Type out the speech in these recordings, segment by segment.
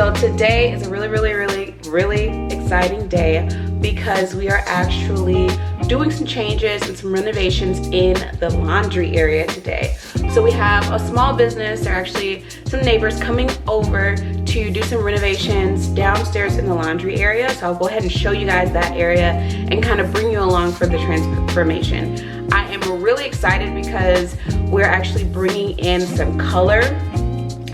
So today is a really exciting day because we are actually doing some changes and some renovations in the laundry area today. So we have a small business. There are actually some neighbors coming over to do some renovations downstairs in the laundry area. So I'll go ahead and show you guys that area and kind of bring you along for the transformation. I am really excited because we're actually bringing in some color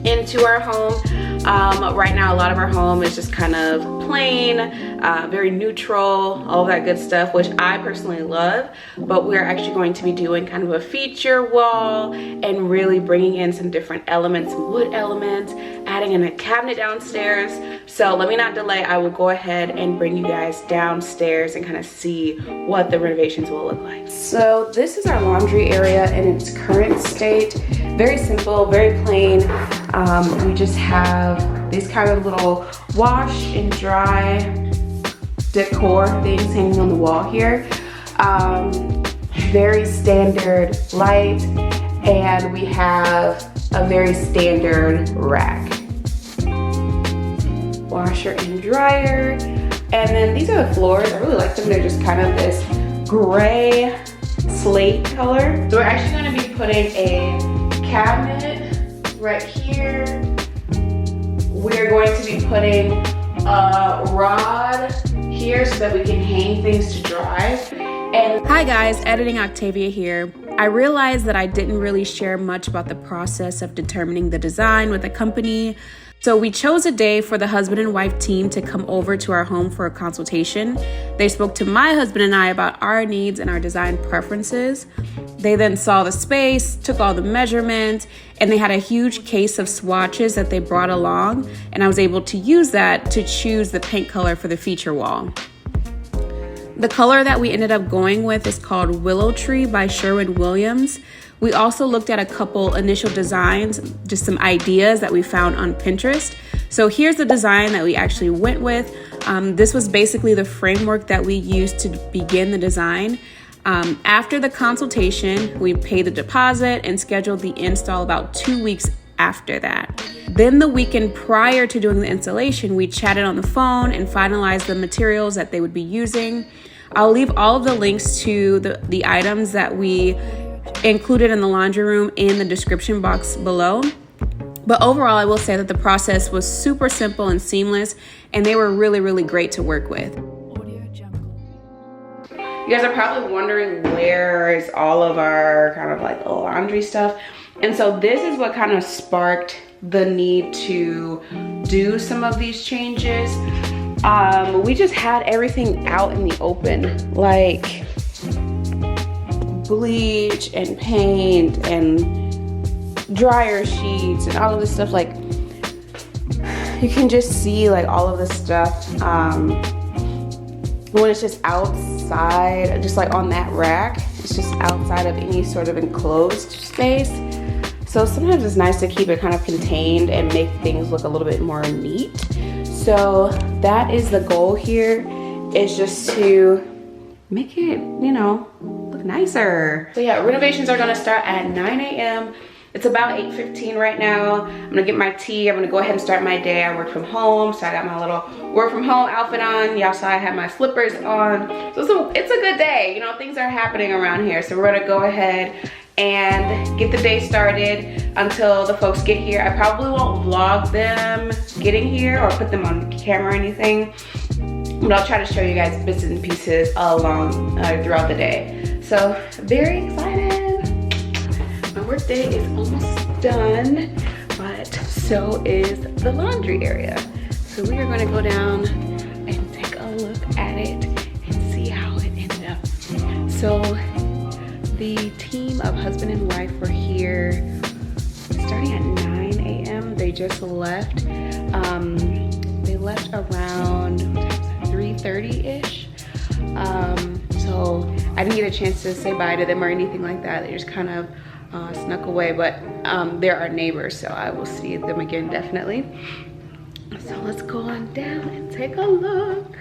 into our home. Right now, a lot of our home is just kind of plain, very neutral, all that good stuff, which I personally love. But we're actually going to be doing kind of a feature wall and really bringing in some different elements, some wood elements, adding in a cabinet downstairs. So let me not delay. I will go ahead and bring you guys downstairs and kind of see what the renovations will look like. So this is our laundry area in its current state. Very simple, very plain. We just have these kind of little wash and dry decor things hanging on the wall here. Very standard light, and we have a very standard rack. Washer and dryer. And then these are the floors. I really like them. They're just kind of this gray slate color. So we're actually going to be putting a cabinet right here. We're going to be putting a rod here so that we can hang things to dry. And hi guys, Editing Octavia here. I realized that I didn't really share much about the process of determining the design with the company. So we chose a day for the husband and wife team to come over to our home for a consultation. They spoke to my husband and I about our needs and our design preferences. They then saw the space, took all the measurements, and they had a huge case of swatches that they brought along, and I was able to use that to choose the paint color for the feature wall. The color that we ended up going with is called Willow Tree by Sherwin-Williams. We also looked at a couple initial designs, just some ideas that we found on Pinterest. So here's the design that we actually went with. This was basically the framework that we used to begin the design. After the consultation, we paid the deposit and scheduled the install about 2 weeks after that. Then the weekend prior to doing the installation, we chatted on the phone and finalized the materials that they would be using. I'll leave all of the links to the items that we included in the laundry room in the description box below. But overall, I will say that the process was super simple and seamless, and they were really great to work with. You guys are probably wondering where is all of our kind of like laundry stuff. And so this is what kind of sparked the need to do some of these changes. We just had everything out in the open, like bleach and paint and dryer sheets and all of this stuff. Like, you can just see like all of this stuff when it's just outside, just like on that rack. It's just outside of any sort of enclosed space. So sometimes it's nice to keep it kind of contained and make things look a little bit more neat. So that is the goal here, is just to make it, you know, look nicer. So yeah, renovations are gonna start at 9 a.m. It's about 8:15 right now. I'm gonna get my tea. I'm gonna go ahead and start my day. I work from home, so I got my little work from home outfit on. Y'all saw I have my slippers on. So it's a good day. You know, things are happening around here. So we're gonna go ahead and get the day started until the folks get here. I probably won't vlog them getting here or put them on camera or anything, but I'll try to show you guys bits and pieces along throughout the day. So very excited. My work day is almost done, but so is the laundry area. So we are gonna go down and take a look at it and see how it ended up. So the team of husband and wife were here starting at 9 a.m. They just left. They left around 3:30-ish. So I didn't get a chance to say bye to them or anything like that. They just kind of snuck away, but they're our neighbors, so I will see them again definitely. So let's go on down and take a look.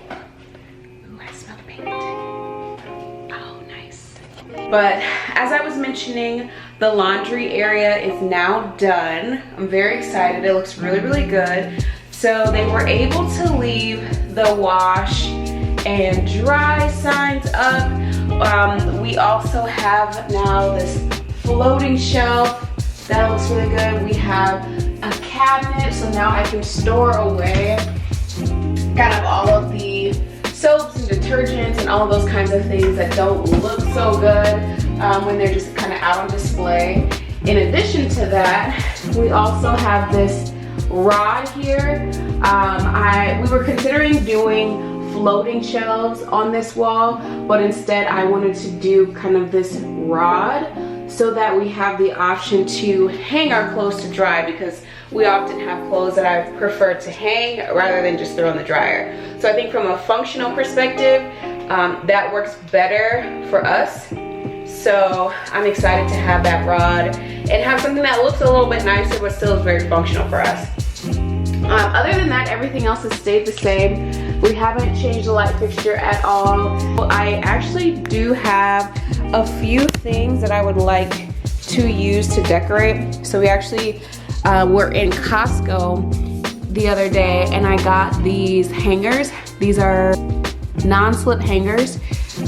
Ooh, I smell the paint. Oh, nice. But as I was mentioning, the laundry area is now done. I'm very excited. It looks really, really good. So they were able to leave the wash and dry signs up. We also have now this floating shelf that looks really good. We have a cabinet, so now I can store away kind of all of the soaps and detergents and all of those kinds of things that don't look so good when they're just kind of out on display. In addition to that, we also have this rod here. We were considering doing floating shelves on this wall, but instead I wanted to do kind of this rod so that we have the option to hang our clothes to dry, because we often have clothes that I prefer to hang rather than just throw in the dryer. So I think from a functional perspective, that works better for us. So I'm excited to have that rod and have something that looks a little bit nicer but still is very functional for us. Other than that, everything else has stayed the same. We haven't changed the light fixture at all. I actually do have a few things that I would like to use to decorate. So we actually were in Costco the other day and I got these hangers. These are non-slip hangers.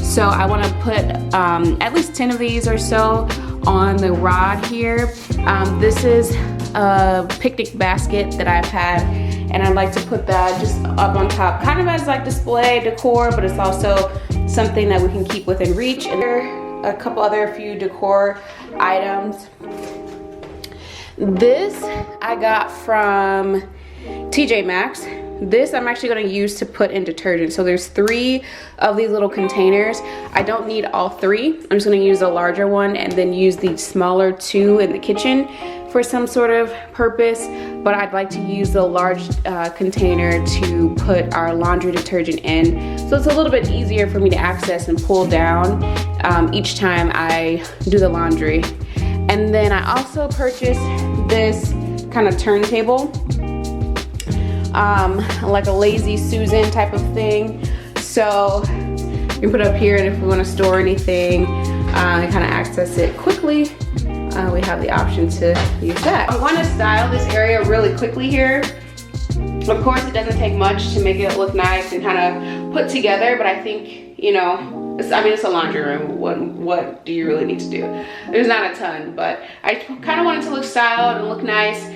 So I want to put at least 10 of these or so on the rod here. This is a picnic basket that I've had, and I'd like to put that just up on top, kind of as like display decor, but it's also something that we can keep within reach. And there are a couple other few decor items. This I got from TJ Maxx. This I'm actually going to use to put in detergent. So there's 3 of these little containers. I don't need all 3. I'm just going to use a larger one and then use the smaller 2 in the kitchen for some sort of purpose. But I'd like to use the large container to put our laundry detergent in. So it's a little bit easier for me to access and pull down each time I do the laundry. And then I also purchased this kind of turntable. Like a lazy Susan type of thing. So you can put it up here, and if we want to store anything, kind of access it quickly, we have the option to use that. I want to style this area really quickly here. Of course, it doesn't take much to make it look nice and kind of put together, but I think, you know, it's a laundry room. What do you really need to do? There's not a ton, but I kind of wanted to look styled and look nice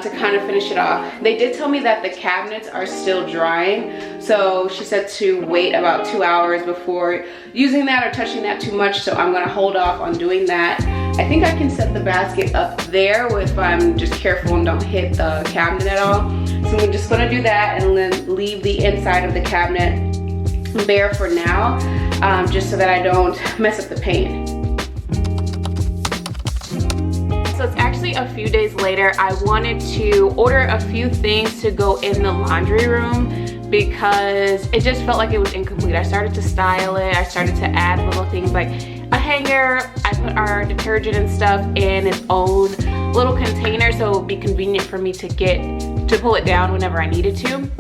to kind of finish it off. They did tell me that the cabinets are still drying, so she said to wait about 2 hours before using that or touching that too much, so I'm gonna hold off on doing that. I think I can set the basket up there if I'm just careful and don't hit the cabinet at all. So I'm just gonna do that and then leave the inside of the cabinet bare for now, just so that I don't mess up the paint. So it's actually a few days later. I wanted to order a few things to go in the laundry room because it just felt like it was incomplete. I started to style it. I started to add little things like a hanger. I put our detergent and stuff in its own little container, so it would be convenient for me to pull it down whenever I needed to.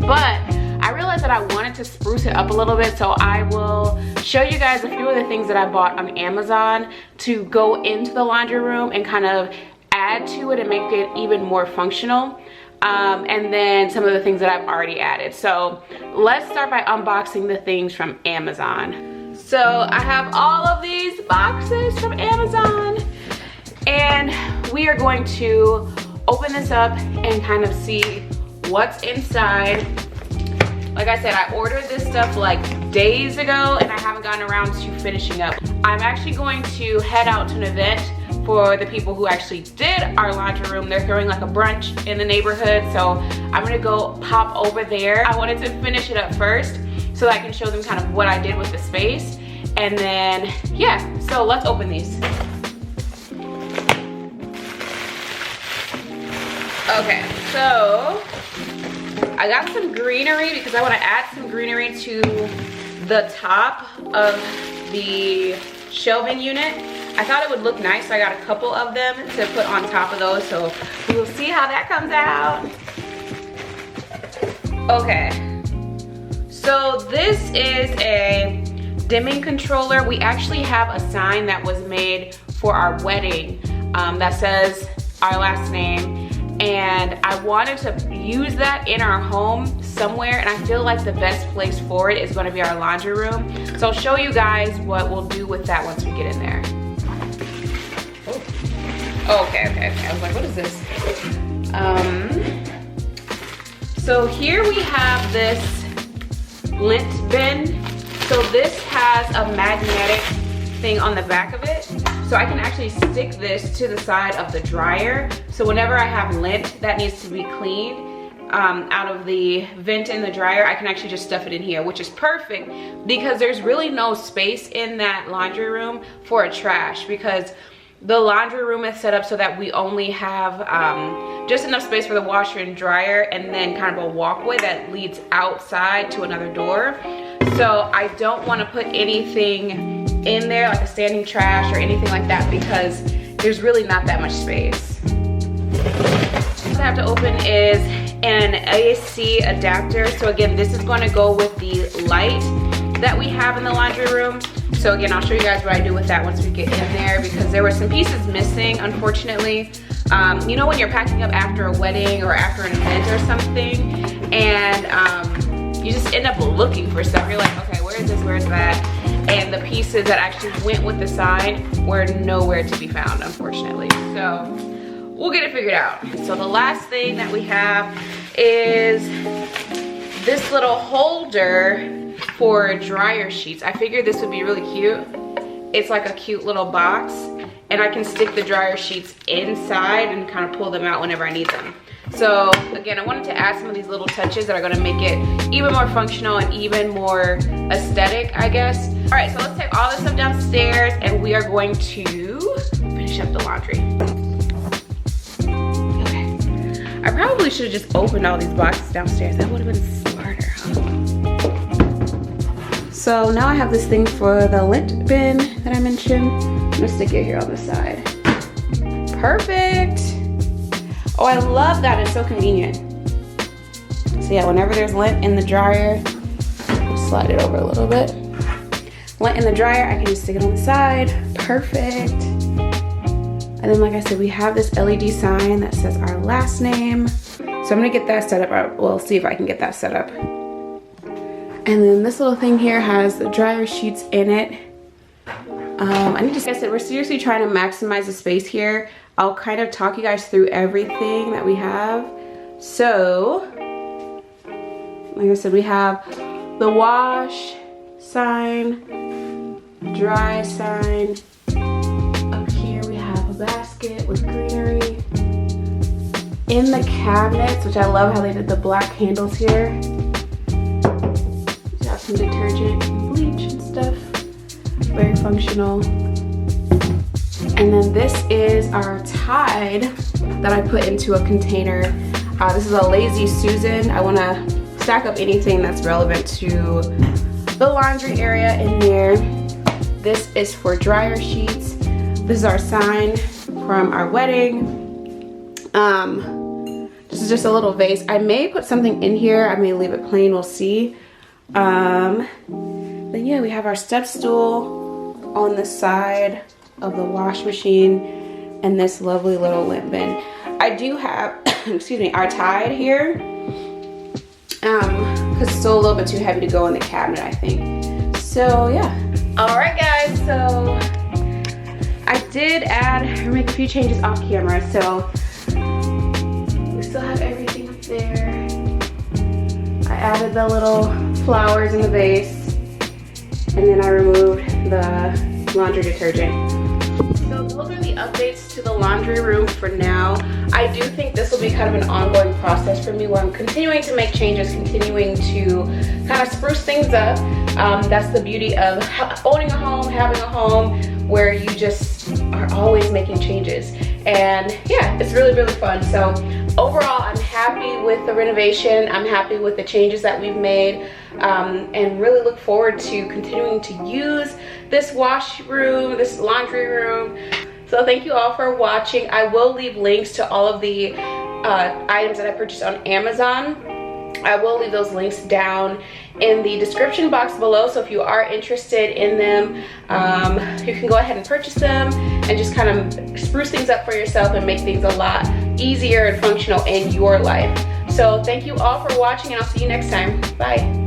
But I realized that I wanted to spruce it up a little bit, so I will show you guys a few of the things that I bought on Amazon to go into the laundry room and kind of add to it and make it even more functional. And then some of the things that I've already added. So let's start by unboxing the things from Amazon. So I have all of these boxes from Amazon, and we are going to open this up and kind of see what's inside. Like I said, I ordered this stuff like days ago and I haven't gotten around to finishing up. I'm actually going to head out to an event for the people who actually did our laundry room. They're throwing like a brunch in the neighborhood, so I'm gonna go pop over there. I wanted to finish it up first so that I can show them kind of what I did with the space. And then, yeah, so let's open these. Okay, so I got some greenery because I want to add some greenery to the top of the shelving unit. I thought it would look nice, so I got a couple of them to put on top of those, so we'll see how that comes out. Okay, so this is a dimming controller. We actually have a sign that was made for our wedding that says our last name, and I wanted to use that in our home somewhere, and I feel like the best place for it is going to be our laundry room. So I'll show you guys what we'll do with that once we get in there. Oh, okay. I was like, what is this? So here we have this lint bin. So this has a magnetic thing on the back of it. So I can actually stick this to the side of the dryer. So whenever I have lint that needs to be cleaned out of the vent in the dryer, I can actually just stuff it in here, which is perfect because there's really no space in that laundry room for a trash, because the laundry room is set up so that we only have just enough space for the washer and dryer, and then kind of a walkway that leads outside to another door. So I don't want to put anything in there like a standing trash or anything like that because there's really not that much space. What I have to open is an AC adapter. So again, this is going to go with the light that we have in the laundry room. So again, I'll show you guys what I do with that once we get in there, because there were some pieces missing, unfortunately. You know when you're packing up after a wedding or after an event or something, and you just end up looking for stuff. You're like, okay, where is this, where's that? And the pieces that actually went with the sign were nowhere to be found, unfortunately. So we'll get it figured out. So the last thing that we have is this little holder for dryer sheets. I figured this would be really cute. It's like a cute little box, and I can stick the dryer sheets inside and kind of pull them out whenever I need them. So again, I wanted to add some of these little touches that are going to make it even more functional and even more aesthetic, I guess. All right, so let's take all this stuff downstairs and we are going to finish up the laundry. Okay, I probably should have just opened all these boxes downstairs. That would have been smarter, huh? So now I have this thing for the lint bin that I mentioned. I'm gonna stick it here on the side. Perfect. Oh, I love that, it's so convenient. So yeah, whenever there's lint in the dryer, I'll slide it over a little bit. Lint in the dryer, I can just stick it on the side. Perfect. And then like I said, we have this LED sign that says our last name. So I'm gonna get that set up. We'll see if I can get that set up. And then this little thing here has the dryer sheets in it. I need to say that we're seriously trying to maximize the space here. I'll kind of talk you guys through everything that we have. So, like I said, we have the wash sign, dry sign. Up here we have a basket with Greenery. In the cabinets, which I love how they did the black handles here. We have some detergent and bleach and stuff. Very functional. And then this is our Tide that I put into a container. This is a Lazy Susan. I want to stack up anything that's relevant to the laundry area in there. This is for dryer sheets. This is our sign from our wedding. This is just a little vase. I may put something in here. I may leave it plain. We'll see. Then yeah, we have our step stool on the side of the wash machine and this lovely little lint bin. I do have, excuse me, our Tide here, because it's still a little bit too heavy to go in the cabinet, I think. So yeah. All right, guys. So I did make a few changes off camera. So we still have everything up there. I added the little flowers in the vase, and then I removed the laundry detergent. So those are the updates to the laundry room for now. I do think this will be kind of an ongoing process for me where I'm continuing to make changes, continuing to kind of spruce things up. That's the beauty of owning a home, having a home where you just are always making changes. And yeah, it's really, really fun. So overall, I'm happy with the renovation. I'm happy with the changes that we've made, and really look forward to continuing to use this wash room, this laundry room. So thank you all for watching. I will leave links to all of the items that I purchased on Amazon I will leave those links down in the description box below, so if you are interested in them, you can go ahead and purchase them and just kind of spruce things up for yourself and make things a lot easier and functional in your life. So thank you all for watching, and I'll see you next time. Bye.